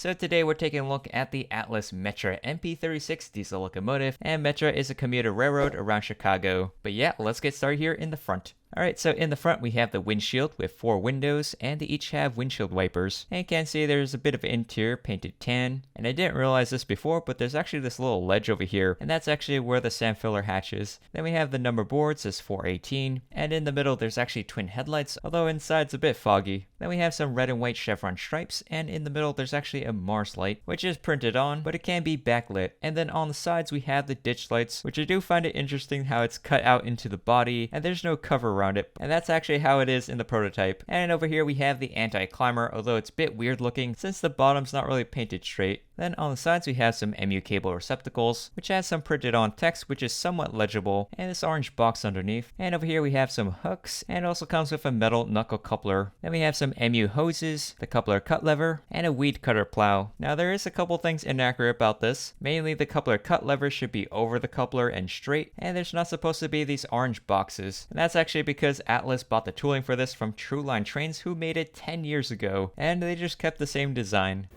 So today we're taking a look at the Atlas Metra MP36 diesel locomotive, and Metra is a commuter railroad around Chicago. But yeah, let's get started here in the front. Alright, so in the front we have the windshield with 4 windows, and they each have windshield wipers. And you can see there's a bit of interior painted tan, and I didn't realize this before, but there's actually this little ledge over here, and that's actually where the sand filler hatch is. Then we have the number board, says 418, and in the middle there's actually twin headlights, although inside it's a bit foggy. Then we have some red and white chevron stripes, and in the middle there's actually a Mars light, which is printed on, but it can be backlit. And then on the sides we have the ditch lights, which I do find it interesting how it's cut out into the body, and there's no cover around it, and that's actually how it is in the prototype. And over here we have the anti-climber, although it's a bit weird looking since the bottom's not really painted straight. Then on the sides we have some MU cable receptacles, which has some printed on text which is somewhat legible, and this orange box underneath. And over here we have some hooks, and also comes with a metal knuckle coupler. Then we have some MU hoses, the coupler cut lever, and a weed cutter plow. Now there is a couple things inaccurate about this. Mainly the coupler cut lever should be over the coupler and straight, and there's not supposed to be these orange boxes. And that's actually because Atlas bought the tooling for this from True Line Trains, who made it 10 years ago, and they just kept the same design.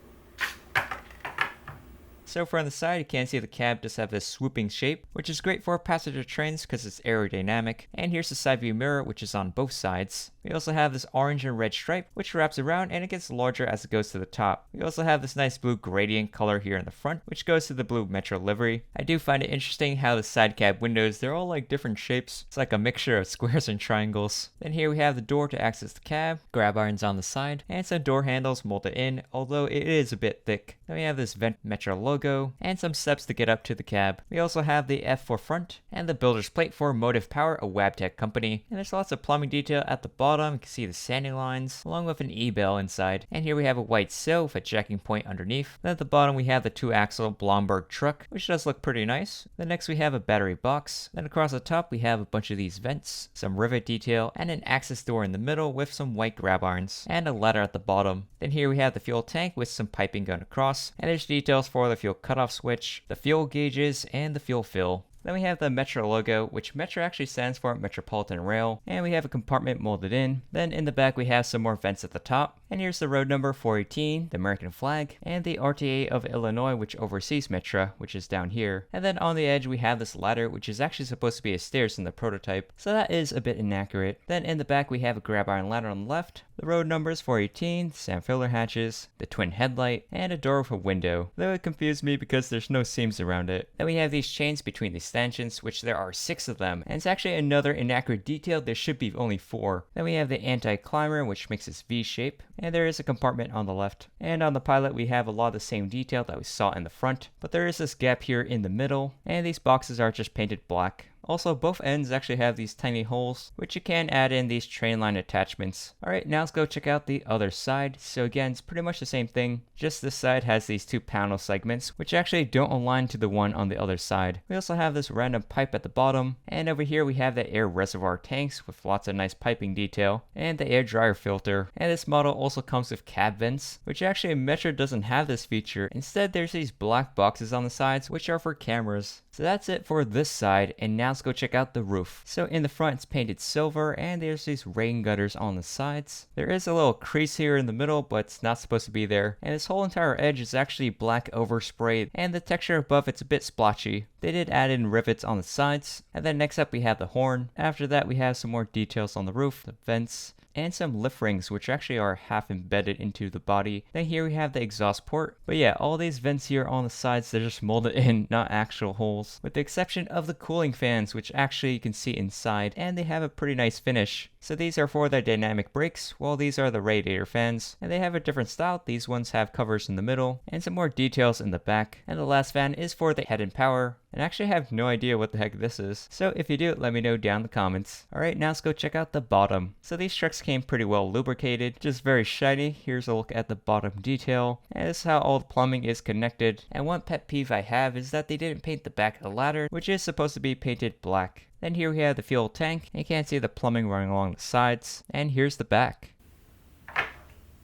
So from the side, you can see the cab does have this swooping shape, which is great for passenger trains because it's aerodynamic. And here's the side view mirror, which is on both sides. We also have this orange and red stripe, which wraps around and it gets larger as it goes to the top. We also have this nice blue gradient color here in the front, which goes to the blue Metra livery. I do find it interesting how the side cab windows, they're all like different shapes. It's like a mixture of squares and triangles. Then here we have the door to access the cab, grab irons on the side, and some door handles molded in, although it is a bit thick. Then we have this vent Metra logo, and some steps to get up to the cab. We also have the F for front, and the builder's plate for Motive Power, a Wabtec company. And there's lots of plumbing detail at the bottom. You can see the sanding lines, along with an E-bell inside. And here we have a white sill with a jacking point underneath. Then at the bottom we have the 2-axle Blomberg truck, which does look pretty nice. Then next we have a battery box. Then across the top we have a bunch of these vents, some rivet detail, and an access door in the middle with some white grab irons, and a ladder at the bottom. Then here we have the fuel tank with some piping going across, and there's details for the fuel cutoff switch, the fuel gauges, and the fuel fill. Then we have the Metra logo, which Metra actually stands for Metropolitan Rail, and we have a compartment molded in. Then in the back we have some more vents at the top, and here's the road number 418, the American flag, and the RTA of Illinois, which oversees Metra, which is down here. And then on the edge we have this ladder, which is actually supposed to be a stairs in the prototype, so that is a bit inaccurate. Then in the back we have a grab iron ladder on the left, the road numbers 418, sand filler hatches, the twin headlight, and a door with a window, though it confused me because there's no seams around it. Then we have these chains between these stanchions, which there are 6 of them, and it's actually another inaccurate detail. There should be only 4. Then we have the anti-climber, which makes this V shape, and there is a compartment on the left. And on the pilot we have a lot of the same detail that we saw in the front, but there is this gap here in the middle, and these boxes are just painted black. Also, both ends actually have these tiny holes, which you can add in these train line attachments. Alright, now let's go check out the other side. So again, it's pretty much the same thing, just this side has these 2 panel segments, which actually don't align to the one on the other side. We also have this random pipe at the bottom, and over here we have the air reservoir tanks with lots of nice piping detail, and the air dryer filter. And this model also comes with cab vents, which actually Metra doesn't have this feature. Instead, there's these black boxes on the sides, which are for cameras. So that's it for this side, and now let's go check out the roof. So in the front it's painted silver, and there's these rain gutters on the sides. There is a little crease here in the middle, but it's not supposed to be there. And this whole entire edge is actually black overspray, and the texture above it's a bit splotchy. They did add in rivets on the sides. And then next up we have the horn. After that we have some more details on the roof, the vents, and some lift rings, which actually are half embedded into the body. Then here we have the exhaust port. But yeah, all these vents here on the sides, they're just molded in, not actual holes, with the exception of the cooling fans, which actually you can see inside, and they have a pretty nice finish. So these are for the dynamic brakes, while these are the radiator fans, and they have a different style. These ones have covers in the middle, and some more details in the back. And the last fan is for the head and power, and I actually have no idea what the heck this is. So if you do, let me know down in the comments. Alright, now let's go check out the bottom. So these trucks came pretty well lubricated, just very shiny. Here's a look at the bottom detail, and this is how all the plumbing is connected. And one pet peeve I have is that they didn't paint the back of the ladder, which is supposed to be painted black. Then here we have the fuel tank, and you can see the plumbing running along the sides, and here's the back.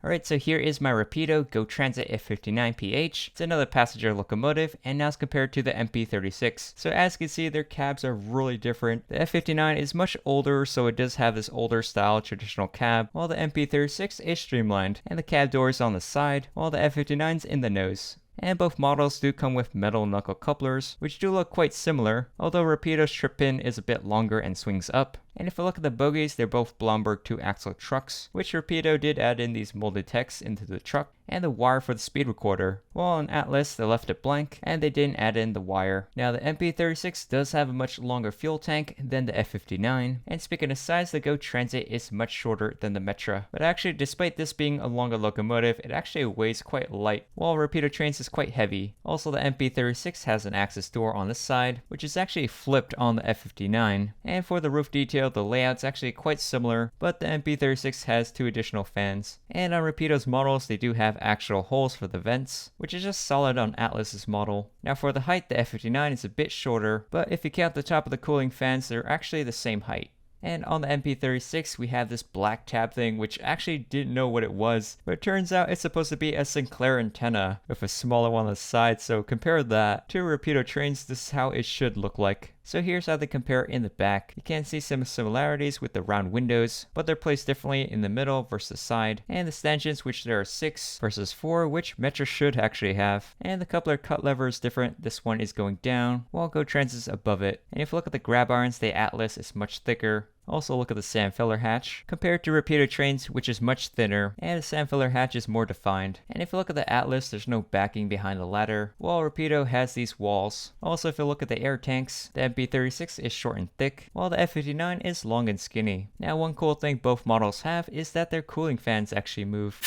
Alright, so here is my Rapido Go Transit F59PH. It's another passenger locomotive, and now it's compared to the MP36. So as you can see, their cabs are really different. The F59 is much older, so it does have this older style traditional cab, while the MP36 is streamlined, and the cab door is on the side, while the F59 is in the nose. And both models do come with metal knuckle couplers, which do look quite similar, although Rapido's trip pin is a bit longer and swings up. And if you look at the bogies, they're both Blomberg 2-axle trucks, which Rapido did add in these molded techs into the truck, and the wire for the speed recorder, while on Atlas they left it blank, and they didn't add in the wire. Now the MP36 does have a much longer fuel tank than the F59, and speaking of size, the Go Transit is much shorter than the Metra. But actually, despite this being a longer locomotive, it actually weighs quite light, while Rapido Trains is quite heavy. Also, the MP36 has an access door on this side, which is actually flipped on the F59, and for the roof detail, the layout's actually quite similar, but the MP36 has 2 additional fans. And on Rapido's models, they do have actual holes for the vents, which is just solid on Atlas's model. Now for the height, the F59 is a bit shorter, but if you count the top of the cooling fans, they're actually the same height. And on the MP36, we have this black tab thing, which actually didn't know what it was, but it turns out it's supposed to be a Sinclair antenna with a smaller one on the side, so compare that to Rapido Trains, this is how it should look like. So here's how they compare in the back. You can see some similarities with the round windows, but they're placed differently in the middle versus the side, and the stanchions, which there are 6 versus 4, which Metra should actually have. And the coupler cut lever is different, this one is going down, while Go Trans is above it. And if you look at the grab irons, the Atlas is much thicker. Also look at the sand filler hatch, compared to Rapido Trains, which is much thinner, and the sand filler hatch is more defined. And if you look at the Atlas, there's no backing behind the ladder, while Rapido has these walls. Also, if you look at the air tanks, the MP36 is short and thick, while the F59 is long and skinny. Now one cool thing both models have is that their cooling fans actually move.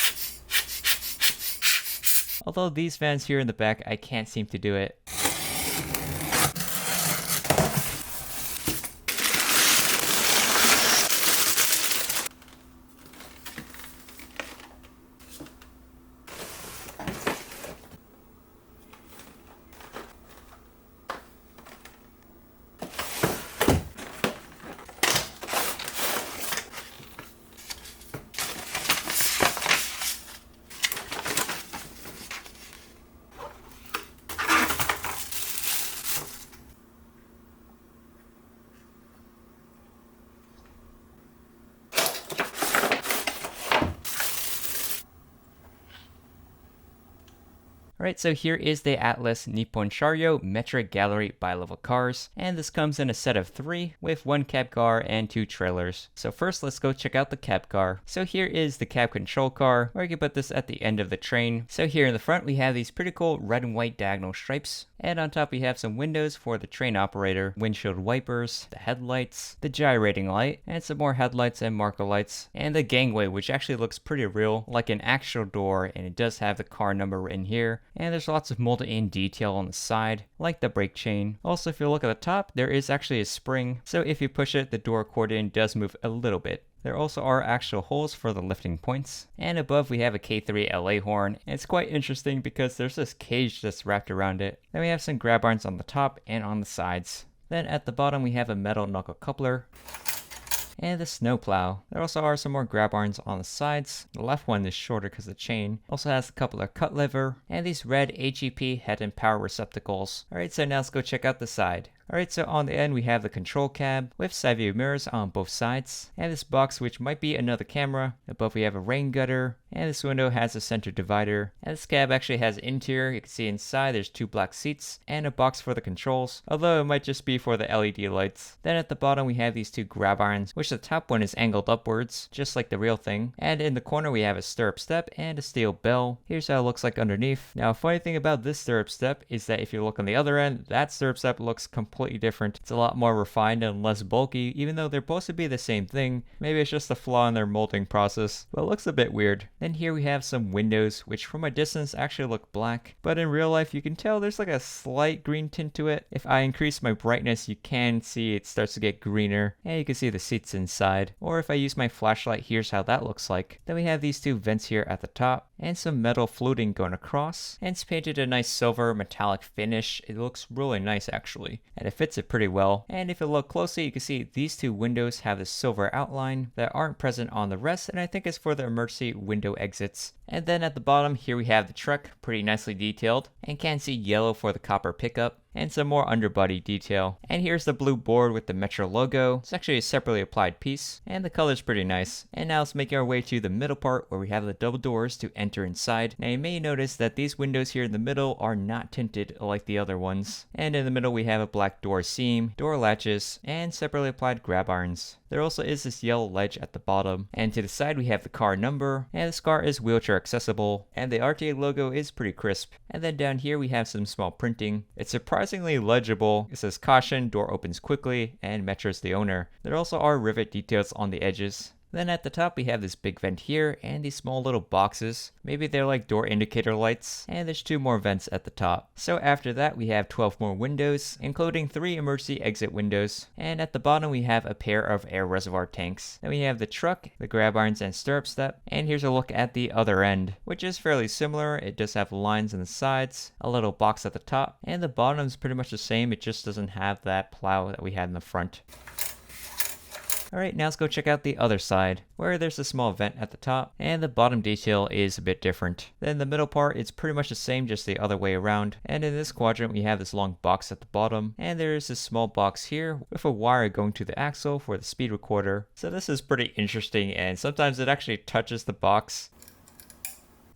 Although these fans here in the back, I can't seem to do it. Alright, so here is the Atlas Nippon Sharyo Metra Gallery bi-level cars, and this comes in a set of 3 with 1 cab car and 2 trailers. So first let's go check out the cab car. So here is the cab control car, or you can put this at the end of the train. So here in the front we have these pretty cool red and white diagonal stripes, and on top we have some windows for the train operator, windshield wipers, the headlights, the gyrating light, and some more headlights and marker lights, and the gangway, which actually looks pretty real, like an actual door, and it does have the car number written here. And there's lots of molded in detail on the side, like the brake chain. Also, if you look at the top, there is actually a spring, so if you push it, the door accordion does move a little bit. There also are actual holes for the lifting points. And above we have a K3 LA horn, and it's quite interesting because there's this cage that's wrapped around it. Then we have some grab irons on the top and on the sides. Then at the bottom we have a metal knuckle coupler, and the snowplow. There also are some more grab irons on the sides. The left one is shorter because the chain also has a coupler cut lever, and these red HEP head and power receptacles. Alright, so now let's go check out the side. Alright, so on the end we have the control cab with side view mirrors on both sides, and this box which might be another camera. Above we have a rain gutter, and this window has a center divider. And this cab actually has interior. You can see inside there's 2 black seats and a box for the controls, although it might just be for the LED lights. Then at the bottom we have these 2 grab irons, which the top one is angled upwards, just like the real thing. And in the corner we have a stirrup step and a steel bell. Here's how it looks like underneath. Now a funny thing about this stirrup step is that if you look on the other end, that stirrup step looks completely different. It's a lot more refined and less bulky, even though they're supposed to be the same thing. Maybe it's just a flaw in their molding process, but it looks a bit weird. Then here we have some windows, which from a distance actually look black, but in real life you can tell there's like a slight green tint to it. If I increase my brightness, you can see it starts to get greener, and you can see the seats inside. Or if I use my flashlight, here's how that looks like. Then we have these 2 vents here at the top, and some metal fluting going across, and it's painted a nice silver metallic finish. It looks really nice actually, and it fits it pretty well. And if you look closely, you can see these 2 windows have this silver outline that aren't present on the rest, and I think it's for the emergency window Rapido exits. And then at the bottom here we have the truck, pretty nicely detailed, and can see yellow for the copper pickup, and some more underbody detail. And here's the blue board with the Metra logo. It's actually a separately applied piece, and the color's pretty nice. And now let's make our way to the middle part where we have the double doors to enter inside. Now you may notice that these windows here in the middle are not tinted like the other ones. And in the middle we have a black door seam, door latches, and separately applied grab irons. There also is this yellow ledge at the bottom, and to the side we have the car number, and this car is wheelchair accessible, and the RTA logo is pretty crisp. And then down here we have some small printing. It's surprisingly legible. It says caution, door opens quickly, and Metra's the owner. There also are rivet details on the edges. Then at the top we have this big vent here and these small little boxes. Maybe they're like door indicator lights, and there's 2 more vents at the top. So after that we have 12 more windows, including 3 emergency exit windows. And at the bottom we have a pair of air reservoir tanks. Then we have the truck, the grab irons and stirrup step. And here's a look at the other end, which is fairly similar. It does have lines on the sides, a little box at the top, and the bottom is pretty much the same. It just doesn't have that plow that we had in the front. Alright, now let's go check out the other side, where there's a small vent at the top, and the bottom detail is a bit different. Then the middle part, it's pretty much the same, just the other way around. And in this quadrant, we have this long box at the bottom, and there's this small box here with a wire going to the axle for the speed recorder. So this is pretty interesting, and sometimes it actually touches the box.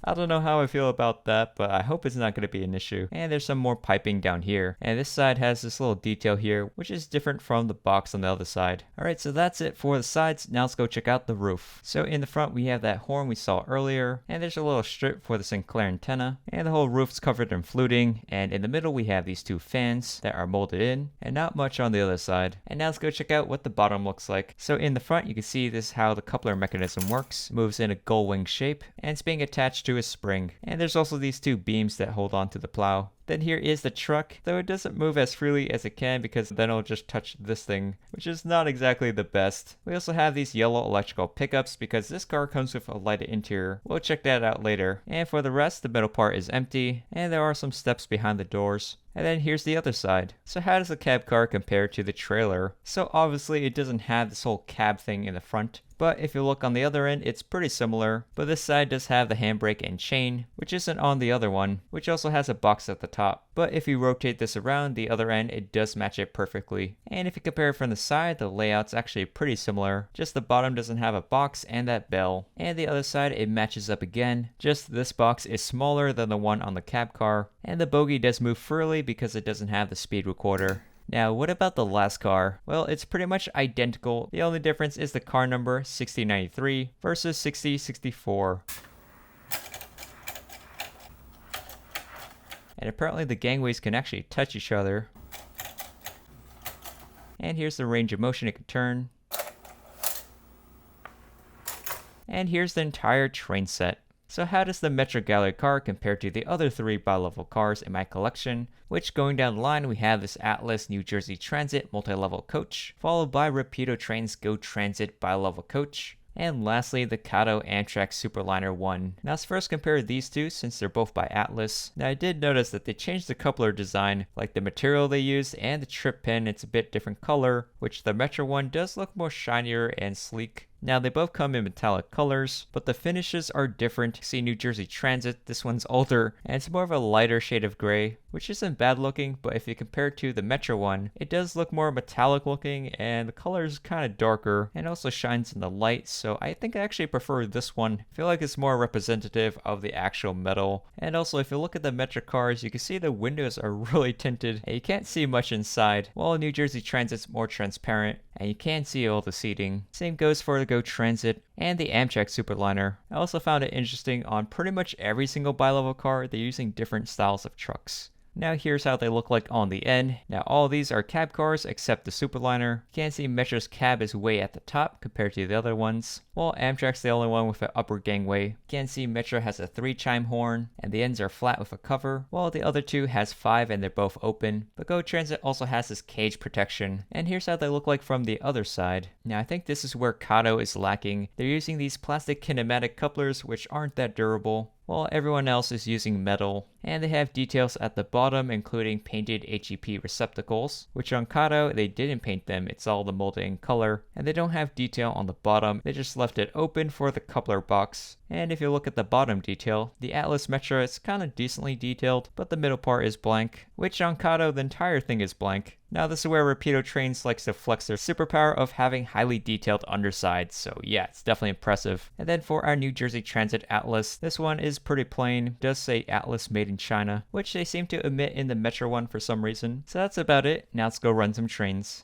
I don't know how I feel about that, but I hope it's not going to be an issue. And there's some more piping down here. And this side has this little detail here, which is different from the box on the other side. Alright, so that's it for the sides. Now let's go check out the roof. So in the front, we have that horn we saw earlier. And there's a little strip for the Sinclair antenna. And the whole roof's covered in fluting. And in the middle, we have these 2 fans that are molded in. And not much on the other side. And now let's go check out what the bottom looks like. So in the front, you can see this how the coupler mechanism works. It moves in a gull wing shape. And it's being attached to a spring. And there's also these 2 beams that hold on to the plow. Then here is the truck, though it doesn't move as freely as it can because then it'll just touch this thing, which is not exactly the best. We also have these yellow electrical pickups because this car comes with a lighted interior. We'll check that out later. And for the rest, the middle part is empty, and there are some steps behind the doors. And then here's the other side. So how does the cab car compare to the trailer? So obviously it doesn't have this whole cab thing in the front. But if you look on the other end, it's pretty similar. But this side does have the handbrake and chain, which isn't on the other one, which also has a box at the top. But if you rotate this around the other end, it does match it perfectly. And if you compare it from the side, the layout's actually pretty similar. Just the bottom doesn't have a box and that bell. And the other side, it matches up again. Just this box is smaller than the one on the cab car. And the bogie does move freely because it doesn't have the speed recorder. Now, what about the last car? Well, it's pretty much identical. The only difference is the car number 6093 versus 6064. And apparently the gangways can actually touch each other. And here's the range of motion it can turn. And here's the entire train set. So how does the Metra Gallery car compare to the other 3 bi-level cars in my collection? Which, going down the line, we have this Atlas New Jersey Transit multi-level coach, followed by Rapido Trains Go Transit bi-level coach, and lastly the Kato Amtrak Superliner 1. Now let's first compare these 2 since they're both by Atlas. Now I did notice that they changed the coupler design, like the material they used and the trip pin, it's a bit different color, which the Metra one does look more shinier and sleek. Now they both come in metallic colors, but the finishes are different. See New Jersey Transit, this one's older, and it's more of a lighter shade of gray, which isn't bad looking, but if you compare it to the Metra one, it does look more metallic looking, and the color is kind of darker, and also shines in the light, so I think I actually prefer this one. I feel like it's more representative of the actual metal. And also if you look at the Metra cars, you can see the windows are really tinted, and you can't see much inside, while New Jersey Transit's more transparent, and you can see all the seating. Same goes for the Go Transit and the Amtrak Superliner. I also found it interesting on pretty much every single bi-level car, they're using different styles of trucks. Now here's how they look like on the end. Now all of these are cab cars except the Superliner. You can see Metra's cab is way at the top compared to the other ones, while Amtrak's the only one with an upper gangway. You can see Metra has a 3-chime horn, and the ends are flat with a cover, while the other 2 has 5 and they're both open. But Go Transit also has this cage protection, and here's how they look like from the other side. Now I think this is where Kato is lacking. They're using these plastic kinematic couplers which aren't that durable, while everyone else is using metal. And they have details at the bottom, including painted HEP receptacles, which on Kato, they didn't paint them, it's all the molded in color. And they don't have detail on the bottom, they just left it open for the coupler box. And if you look at the bottom detail, the Atlas Metra is kind of decently detailed, but the middle part is blank, which on Kato the entire thing is blank. Now this is where Rapido trains likes to flex their superpower of having highly detailed undersides, so yeah, it's definitely impressive. And then for our New Jersey Transit Atlas, this one is pretty plain, does say Atlas made in China, which they seem to omit in the Metra one for some reason. So that's about it, now let's go run some trains.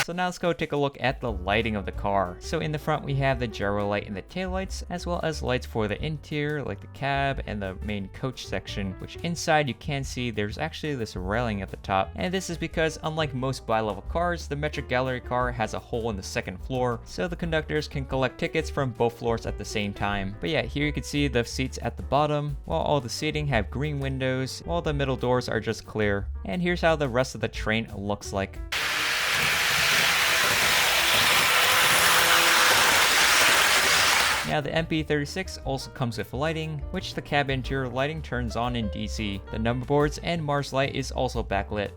So now let's go take a look at the lighting of the car. So in the front we have the gyro light and the taillights, as well as lights for the interior like the cab and the main coach section, which inside you can see there's actually this railing at the top. And this is because unlike most bi-level cars, the Metra Gallery car has a hole in the second floor, so the conductors can collect tickets from both floors at the same time. But yeah, here you can see the seats at the bottom, while all the seating have green windows, while the middle doors are just clear. And here's how the rest of the train looks like. Now the MP36 also comes with lighting, which the cab interior lighting turns on in DC. The number boards and Mars light is also backlit.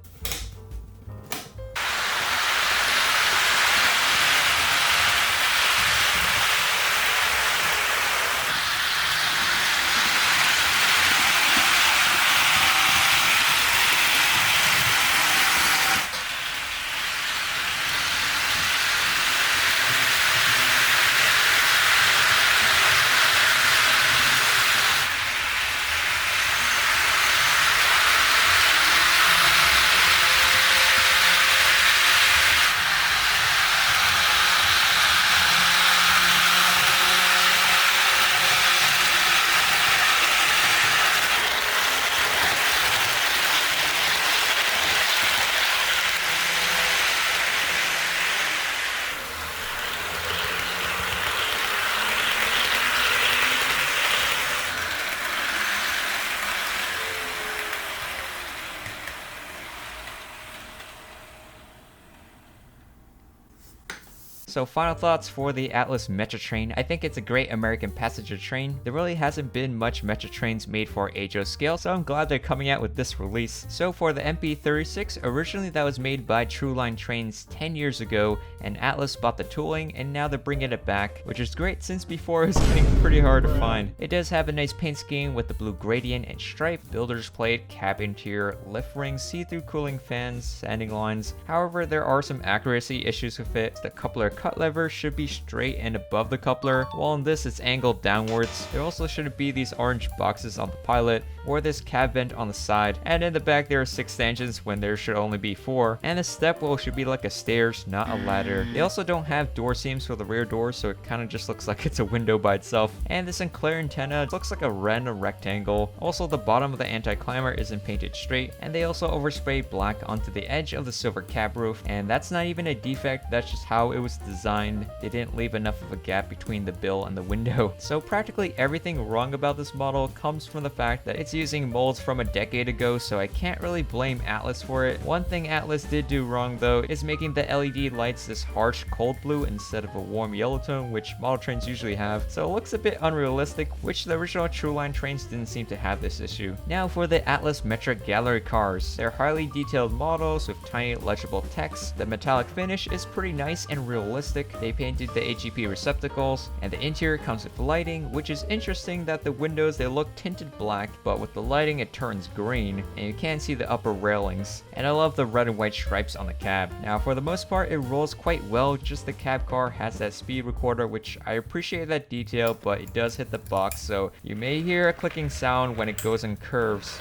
So final thoughts for the Atlas Metra train. I think it's a great American passenger train. There really hasn't been much Metra trains made for HO scale, so I'm glad they're coming out with this release. So for the MP36, originally that was made by True Line Trains 10 years ago, and Atlas bought the tooling, and now they're bringing it back, which is great since before it was getting pretty hard to find. It does have a nice paint scheme with the blue gradient and stripe, builder's plate, cab interior, lift rings, see-through cooling fans, sanding lines. However, there are some accuracy issues with it. The coupler cut lever should be straight and above the coupler, while in this it's angled downwards. There also shouldn't be these orange boxes on the pilot, or this cab vent on the side, and in the back there are 6 stanchions when there should only be 4, and the step well should be like a stairs, not a ladder. They also don't have door seams for the rear door, so it kind of just looks like it's a window by itself. And this Sinclair antenna looks like a random rectangle. Also, the bottom of the anti-climber isn't painted straight, and they also overspray black onto the edge of the silver cab roof, and that's not even a defect, that's just how it was designed. design. They didn't leave enough of a gap between the bill and the window. So practically everything wrong about this model comes from the fact that it's using molds from a decade ago, so I can't really blame Atlas for it. One thing Atlas did do wrong though is making the LED lights this harsh cold blue instead of a warm yellow tone, which model trains usually have, so it looks a bit unrealistic, which the original Trueline trains didn't seem to have this issue. Now for the Atlas Metra Gallery cars. They're highly detailed models with tiny legible text. The metallic finish is pretty nice and realistic. They painted the AGP receptacles, and the interior comes with lighting, which is interesting that the windows, they look tinted black, but with the lighting it turns green, and you can't see the upper railings. And I love the red and white stripes on the cab. Now for the most part it rolls quite well, just the cab car has that speed recorder, which I appreciate that detail, but it does hit the box, so you may hear a clicking sound when it goes in curves.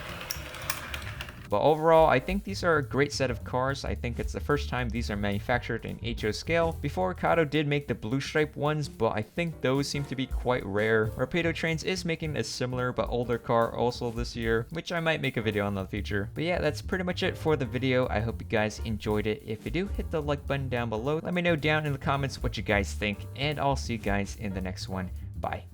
But overall, I think these are a great set of cars. I think it's the first time these are manufactured in HO scale. Before, Kato did make the blue stripe ones, but I think those seem to be quite rare. Rapido Trains is making a similar but older car also this year, which I might make a video on in the future. But yeah, that's pretty much it for the video. I hope you guys enjoyed it. If you do, hit the like button down below. Let me know down in the comments what you guys think, and I'll see you guys in the next one. Bye.